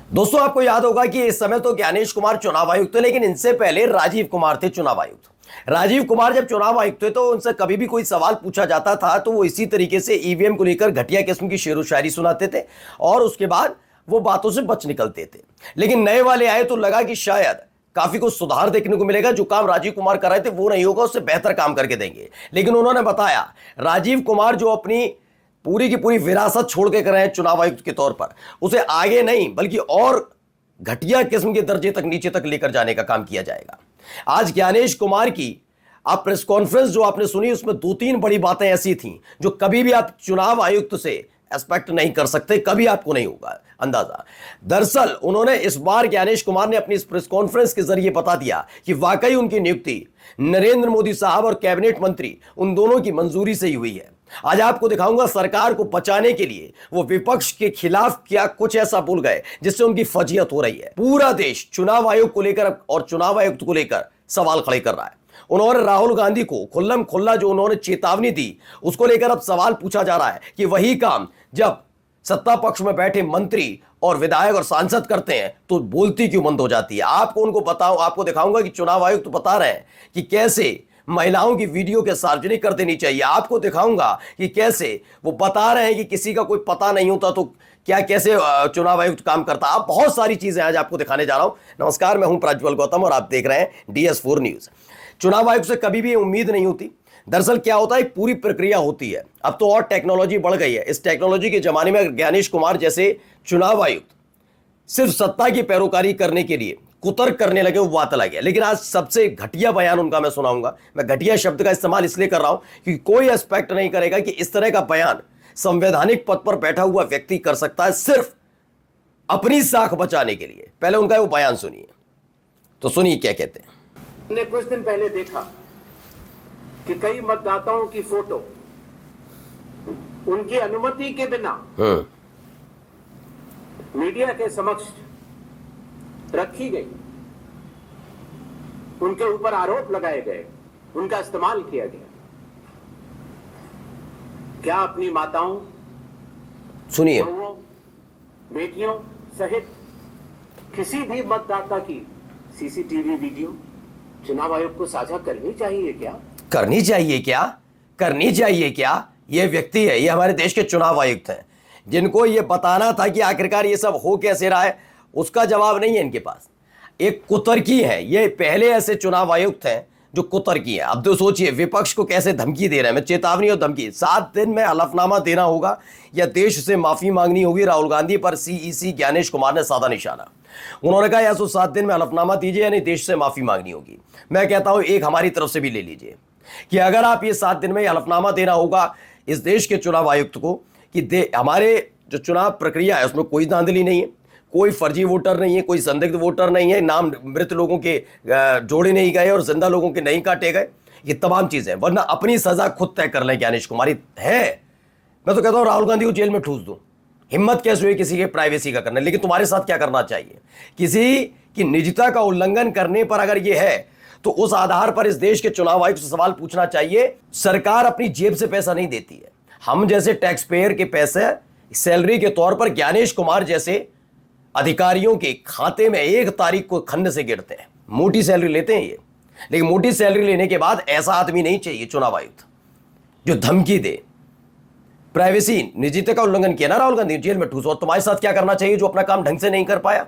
दोस्तों, आपको याद होगा कि इस समय तो ज्ञानेश कुमार चुनाव आयुक्त थे, लेकिन इनसे पहले राजीव कुमार थे चुनाव आयुक्त। राजीव कुमार जब चुनाव आयुक्त थे तो उनसे कभी भी कोई सवाल पूछा जाता था तो वो इसी तरीके से ईवीएम को लेकर घटिया किस्म की शेरो शायरी सुनाते थे और उसके बाद वो बातों से बच निकलते थे। लेकिन नए वाले आए तो लगा कि शायद काफी कुछ सुधार देखने को मिलेगा, जो काम राजीव कुमार कर रहे थे वो नहीं होगा, उससे बेहतर काम करके देंगे। लेकिन उन्होंने बताया, राजीव कुमार जो अपनी पूरी की पूरी विरासत छोड़ के कर रहे हैं चुनाव आयुक्त के तौर पर, उसे आगे नहीं बल्कि और घटिया किस्म के दर्जे तक नीचे तक लेकर जाने का काम किया जाएगा। आज ज्ञानेश कुमार की आप प्रेस कॉन्फ्रेंस जो आपने सुनी, उसमें दो तीन बड़ी बातें ऐसी थीं जो कभी भी आप चुनाव आयुक्त से एक्सपेक्ट नहीं कर सकते, कभी आपको नहीं होगा अंदाजा। दरअसल उन्होंने इस बार ज्ञानेश कुमार ने अपनी इस प्रेस कॉन्फ्रेंस के जरिए बता दिया कि वाकई उनकी नियुक्ति नरेंद्र मोदी साहब और कैबिनेट मंत्री उन दोनों की मंजूरी से ही हुई है। आज आपको दिखाऊंगा सरकार को बचाने के लिए वो विपक्ष के खिलाफ क्या कुछ ऐसा बोल गए जिससे उनकी फजीयत हो रही है। पूरा देश चुनाव आयोग को लेकर और चुनाव आयुक्त को लेकर सवाल खड़े कर रहा है। उन्होंने राहुल गांधी को खुल्लम खुल्ला जो उन्होंने चेतावनी दी, उसको लेकर अब सवाल पूछा जा रहा है कि वही काम जब सत्ता पक्ष में बैठे मंत्री और विधायक और सांसद करते हैं तो बोलती क्यों बंद हो जाती है। आपको दिखाऊंगा कि चुनाव आयुक्त तो बता रहे हैं कि कैसे महिलाओं की वीडियो के सार्वजनिक कर देनी चाहिए। आपको दिखाऊंगा कि कैसे वो बता रहे हैं कि किसी का कोई पता नहीं होता तो क्या कैसे चुनाव आयुक्त काम करता। आप बहुत सारी चीजें आज आपको दिखाने जा रहा हूं। नमस्कार, मैं हूं प्रज्वल गौतम और आप देख रहे हैं DS4 न्यूज। चुनाव आयुक्त से कभी भी उम्मीद नहीं होती। दरअसल क्या होता है, एक पूरी प्रक्रिया होती है। अब तो और टेक्नोलॉजी बढ़ गई है। इस टेक्नोलॉजी के जमाने में ज्ञानेश कुमार जैसे चुनाव आयुक्त सिर्फ सत्ता की पैरोकारी करने के लिए कुतर्क करने लगे, वो बात अलग है। लेकिन आज सबसे घटिया बयान उनका मैं सुनाऊंगा। मैं घटिया शब्द का इस्तेमाल इसलिए कर रहा हूं कि कोई एक्सपेक्ट नहीं करेगा कि इस तरह का बयान संवैधानिक पद पर बैठा हुआ व्यक्ति कर सकता है सिर्फ अपनी साख बचाने के लिए। पहले उनका वो बयान सुनिए, तो सुनिए क्या कहते हैं। हमने कुछ दिन पहले देखा कि कई मतदाताओं की फोटो उनकी अनुमति के बिना मीडिया के समक्ष रखी गई, उनके ऊपर आरोप लगाए गए, उनका इस्तेमाल किया गया। क्या अपनी माताओं, सुनिए, बहुओं, बेटियों सहित किसी भी मतदाता की सीसीटीवी वीडियो चुनाव आयोग को साझा करनी चाहिए क्या? करनी चाहिए क्या? करनी चाहिए क्या? ये व्यक्ति है, ये हमारे देश के चुनाव आयुक्त हैं, जिनको ये बताना था कि आखिरकार ये सब हो कैसे रहा है। उसका जवाब नहीं है इनके पास। एक कुतर्की है, ये पहले ऐसे चुनाव आयुक्त हैं जो कुतर्की है। अब तो सोचिए विपक्ष को कैसे धमकी दे रहे हैं। मैं चेतावनी और धमकी, 7 दिन में हलफनामा देना होगा या देश से माफी मांगनी होगी। राहुल गांधी पर CEC ज्ञानेश कुमार ने साधा निशाना। उन्होंने कहा या तो 7 दिन में हलफनामा दीजिए यानी देश से माफी मांगनी होगी। मैं कहता हूं एक हमारी तरफ से भी ले लीजिए कि अगर आप ये 7 दिन में हलफनामा देना होगा इस देश के चुनाव आयुक्त को कि हमारे जो चुनाव प्रक्रिया है उसमें कोई धांधली नहीं है, कोई फर्जी वोटर नहीं है, कोई संदिग्ध वोटर नहीं है, नाम मृत लोगों के जोड़े नहीं गए और जिंदा लोगों के नहीं काटे गए, ये तमाम चीजें, वरना अपनी सजा खुद तय कर लें। ज्ञानेश कुमार है, मैं तो कहता हूं राहुल गांधी को जेल में ठूस दूं। हिम्मत कैसे हुई किसी के प्राइवेसी का करने। लेकिन तुम्हारे साथ क्या करना चाहिए, किसी की निजता का उल्लंघन करने पर अगर ये है तो उस आधार पर इस देश के चुनाव आयुक्त से सवाल पूछना चाहिए। सरकार अपनी जेब से पैसा नहीं देती है, हम जैसे टैक्स पेयर के पैसे सैलरी के तौर पर ज्ञानेश कुमार जैसे अधिकारियों के खाते में 1 तारीख को खन्ने से गिरते हैं। मोटी सैलरी लेते हैं ये, लेकिन मोटी सैलरी लेने के बाद ऐसा आदमी नहीं चाहिए चुनाव आयुक्त जो धमकी दे। प्राइवेसी निजता का उल्लंघन किया ना राहुल गांधी, जेल में ठूस। और तुम्हारे साथ क्या करना चाहिए जो अपना काम ढंग से नहीं कर पाया,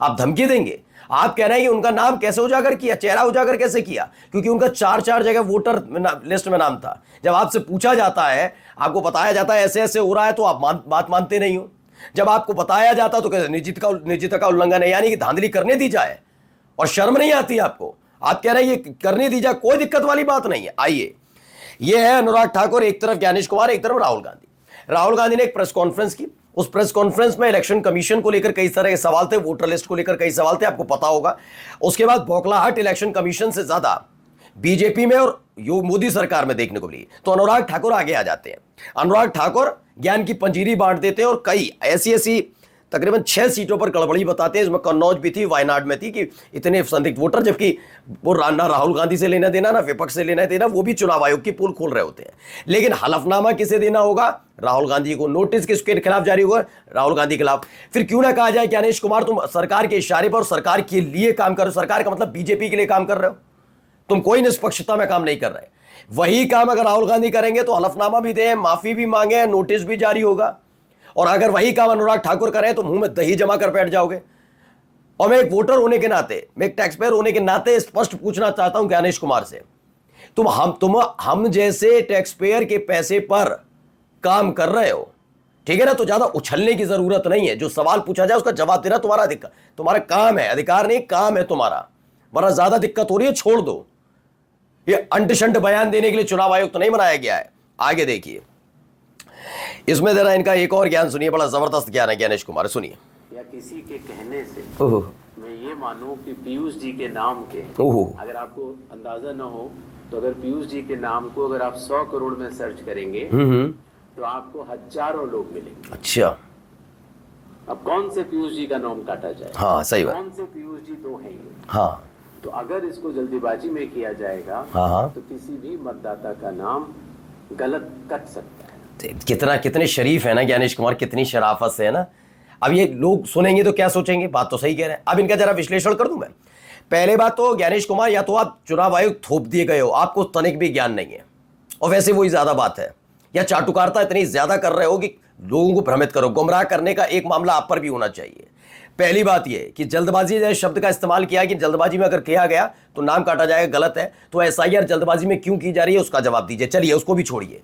आप धमकी देंगे। आप कह रहे हैं कि उनका नाम कैसे उजागर किया, चेहरा उजागर कैसे किया, क्योंकि उनका 4 जगह वोटर लिस्ट में नाम था। जब आपसे पूछा जाता है, आपको बताया जाता है ऐसे ऐसे हो रहा है, तो आप बात मानते नहीं हो। जब आपको बताया जाता तो कहते निजता का उल्लंघन है, यानी कि धांधली करने दी जाए और शर्म नहीं आती आपको। आप कह रहे हैं ये करने दी जाए, कोई दिक्कत वाली बात नहीं है। आइए, ये है अनुराग ठाकुर, एक तरफ ज्ञानेश कुमार, एक तरफ राहुल गांधी। राहुल गांधी ने एक प्रेस कॉन्फ्रेंस की। उस प्रेस कॉन्फ्रेंस में इलेक्शन कमीशन को लेकर कई तरह के सवाल थे, वोटर लिस्ट को लेकर कई सवाल थे, आपको पता होगा। उसके बाद बौखलाहट इलेक्शन कमीशन से ज्यादा बीजेपी में और मोदी सरकार में देखने को मिली, तो अनुराग ठाकुर आगे आ जाते हैं। अनुराग ठाकुर ज्ञान की पंजीरी बांट देते हैं और कई ऐसी तकरीबन 6 सीटों पर गड़बड़ी बताते हैं। इसमें कन्नौज भी थी, वायनाड में थी, कि इतने संदिग्ध वोटर, जबकि वो ना राहुल गांधी से लेना देना ना विपक्ष से लेना देना, वो भी चुनाव आयोग की पोल खोल रहे होते हैं। लेकिन हलफनामा किसे देना होगा? राहुल गांधी को। नोटिस किसके खिलाफ जारी होगा? राहुल गांधी के खिलाफ। फिर क्यों ना कहा जाए कि ज्ञानेश कुमार तुम सरकार के इशारे पर सरकार के लिए काम कर रहे हो। सरकार का मतलब बीजेपी के लिए काम कर रहे हो, तुम कोई निष्पक्षता में काम नहीं कर रहे। वही काम अगर राहुल गांधी करेंगे तो हलफनामा भी दें, माफी भी मांगे, नोटिस भी जारी होगा। और अगर वही काम अनुराग ठाकुर करें तो मुंह में दही जमा कर बैठ जाओगे। और मैं एक वोटर होने के नाते, मैं एक टैक्स पेयर होने के नाते स्पष्ट पूछना चाहता हूं ज्ञानेश कुमार से, हम जैसे टैक्स पेयर के पैसे पर काम कर रहे हो, ठीक है ना, तो ज्यादा उछलने की जरूरत नहीं है। जो सवाल पूछा जाए उसका जवाब देना तुम्हारा काम है, अधिकार नहीं, काम है तुम्हारा। वरना ज्यादा दिक्कत हो रही है, छोड़ दो। ये अंट-शंट बयान देने के लिए चुनाव आयोग तो नहीं बनाया गया है। आगे देखिए, इसमें जरा इनका एक और ज्ञान सुनिए, बड़ा जबरदस्त ज्ञान है ज्ञानेश कुमार, सुनिए। या किसी के कहने से ओहो, मैं ये मानूं कि पीयूष जी के नाम के, ओहो, अगर आपको अंदाजा न हो तो अगर पीयूष जी के नाम को अगर आप 100 करोड़ में सर्च करेंगे तो आपको हजारों लोग मिलेंगे। अच्छा, अब कौन से पीयूष जी का नाम काटा जाए? हाँ सही बात, कौन से पीयूष जी तो हैं ही। हाँ तो अगर इसको जल्दीबाजी में किया जाएगा हाँ, तो किसी भी मतदाता का नाम गलत कट सकता है। कितने शरीफ है ना ज्ञानेश कुमार, कितनी शराफत से है ना। अब ये लोग सुनेंगे तो क्या सोचेंगे? बात तो सही कह रहे हैं। अब इनका जरा विश्लेषण कर दूं मैं। पहले बात तो ज्ञानेश कुमार, या तो आप चुनाव आयोग थोप दिए गए हो, आपको तनिक भी ज्ञान नहीं है, और वैसे वही ज्यादा बात है, या चाटुकारिता इतनी ज्यादा कर रहे हो कि लोगों को भ्रमित करो। गुमराह करने का एक मामला आप पर भी होना चाहिए। पहली बात यह कि जल्दबाजी जैसे शब्द का इस्तेमाल किया कि जल्दबाजी में अगर किया गया तो नाम काटा जाएगा, गलत है। तो एसआईआर जल्दबाजी में क्यों की जा रही है उसका जवाब दीजिए। चलिए उसको भी छोड़िए।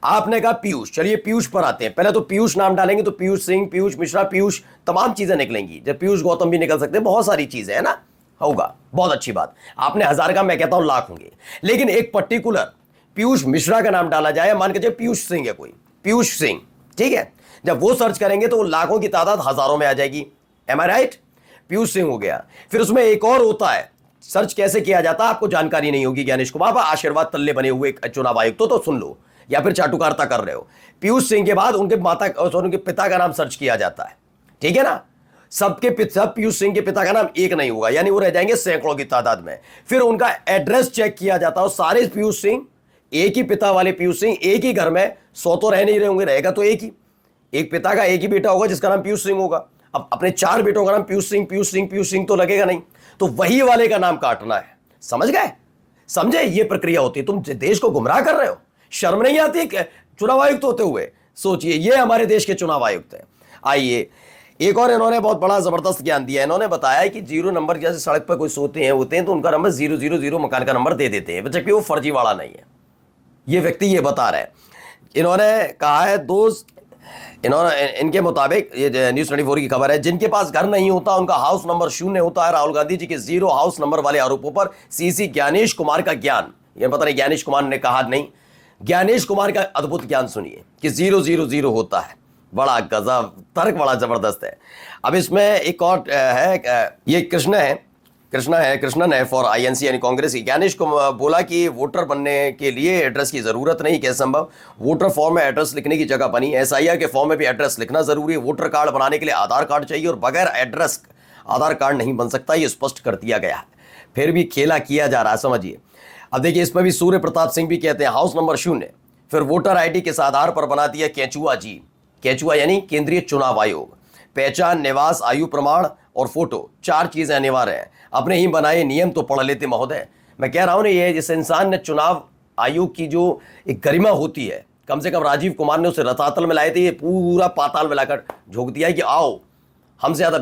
आपने कहा पीयूष, चलिए पीयूष पर आते हैं। पहले तो पीयूष नाम डालेंगे तो पीयूष सिंह, पीयूष मिश्रा, पीयूष तमाम चीजें निकलेंगी। जब पीयूष गौतम भी निकल सकते हैं, बहुत सारी चीजें है ना, होगा, बहुत अच्छी बात। आपने 1000 का, मैं कहता हूं लाख होंगे। लेकिन एक पर्टिकुलर पीयूष मिश्रा का नाम डाला जाए, मान के चलिए पीयूष सिंह है कोई, पीयूष सिंह, ठीक है, जब वो सर्च करेंगे तो वो लाखों की तादाद हजारों में आ जाएगी। एम आई राइट? पीयूष सिंह हो गया। फिर उसमें एक और होता है, सर्च कैसे किया जाता है आपको जानकारी नहीं होगी ज्ञानेश कुमार, आशीर्वाद तल्ले बने हुए चुनाव आयुक्त तो सुन लो, या फिर चाटुकारिता कर रहे हो। पीयूष सिंह के बाद उनके माता और उनके पिता का नाम सर्च किया जाता है, ठीक है ना। सबके पिता, पीयूष सिंह के पिता का नाम एक नहीं होगा, यानी वो रह जाएंगे सैकड़ों की तादाद में। फिर उनका एड्रेस चेक किया जाता है, सारे पीयूष सिंह, एक ही पिता वाले पीयूष सिंह एक ही घर में, 100 तो रह नहीं रहे होंगे, रहेगा तो एक ही, एक पिता का एक ही बेटा होगा जिसका नाम पीयूष सिंह होगा। अब अपने 4 बेटों का नाम पीयूष सिंह, पीयूष सिंह, पीयूष सिंह तो लगेगा नहीं, तो वही वाले का नाम काटना है। समझ गए? समझे? ये प्रक्रिया होती है। तुम देश को गुमराह कर रहे हो, शर्म नहीं आती चुनाव आयुक्त होते हुए? सोचिए, ये हमारे देश के चुनाव आयुक्त हैं। आइए, एक और इन्होंने बहुत बड़ा जबरदस्त ज्ञान दिया। इन्होंने बताया कि 0 नंबर, जैसे सड़क पर कोई सोते हैं तो उनका नंबर 000 मकान का नंबर दे देते हैं, जबकि वो फर्जीवाड़ा नहीं है। ये व्यक्ति ये बता रहे हैं। इन्होंने कहा है दोस्त, इनके मुताबिक, ये न्यूज़ 24 की खबर है, जिनके पास घर नहीं होता उनका हाउस नंबर 0 होता है। राहुल गांधी जी के 0 हाउस नंबर वाले आरोपों पर सीसी ज्ञानेश कुमार का ज्ञान, ये पता नहीं ज्ञानेश कुमार ने कहा नहीं, ज्ञानेश कुमार का अद्भुत ज्ञान सुनिए कि 000 होता है। बड़ा गजब तर्क, बड़ा जबरदस्त है। अब इसमें एक और है, ये कृष्णन है फॉर आईएनसी यानी कांग्रेस की। ज्ञानेश को बोला कि वोटर बनने के लिए एड्रेस की जरूरत नहीं, कैसे संभव? वोटर फॉर्म में एड्रेस लिखने की जगह बनी, एसआईआर के फॉर्म में भी एड्रेस लिखना जरूरी है। वोटर कार्ड बनाने के लिए आधार कार्ड चाहिए और बगैर एड्रेस आधार कार्ड नहीं बन सकता, ये स्पष्ट कर दिया गया है। फिर भी खेला किया जा रहा है, समझिए। अब देखिए, इसमें भी सूर्य प्रताप सिंह भी कहते हैं हाउस नंबर 0, फिर वोटर आईडी किस आधार पर बना दिया? केचुआ जी, केचुआ यानी केंद्रीय चुनाव आयोग। पहचान, निवास, आयु प्रमाण और फोटो, 4 चीजें अनिवार्य हैं। अपने ही बनाए नियम तो पढ़ लेते महोदय। मैं कह रहा हूं ना, ये जिस इंसान ने चुनाव आयोग की जो एक गरिमा होती है, कम से कम राजीव कुमार ने उसे रतातल में लाए थे, ये पूरा पाताल में लाकर झोंक दिया कि आओ, हमसे ज्यादा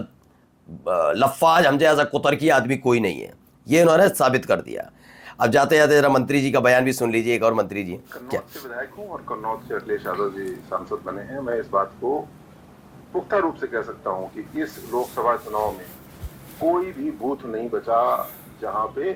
लफ्फाज, हमसे ज्यादा कुतर्की आदमी कोई नहीं है। ये इन्होंने साबित कर दिया। अब जाते जाते जरा मंत्री जी का बयान भी सुन लीजिए। एक और मंत्री जी, क्या कन्नौज से विधायक हूँ और कन्नौज से अखिलेश यादव जी सांसद बने हैं। मैं इस बात को पुख्ता रूप से कह सकता हूँ कि इस लोकसभा चुनाव में कोई भी बूथ नहीं बचा जहाँ पे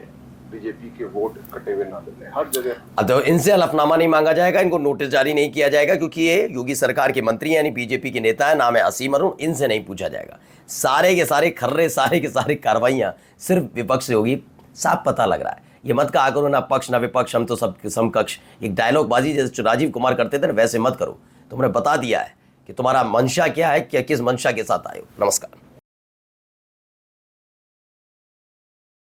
बीजेपी के वोट कटे हुए ना मिले, हर जगह। अब तो इनसे हलफनामा नहीं मांगा जाएगा, इनको नोटिस जारी नहीं किया जाएगा, क्योंकि ये योगी सरकार के मंत्री यानी बीजेपी के नेता है, नाम है असीम अरुण। इनसे नहीं पूछा जाएगा। सारे के सारे खर्रे, सारे के सारे कार्रवाइयाँ सिर्फ विपक्ष से होगी, साफ पता लग रहा है। ये मत कहा करो ना पक्ष ना विपक्ष, हम तो सब समकक्ष। एक डायलॉग बाजी जैसे राजीव कुमार करते थे ना, वैसे मत करो। तुमने बता दिया है कि तुम्हारा मंशा क्या है, क्या किस मंशा के साथ आए हो। नमस्कार।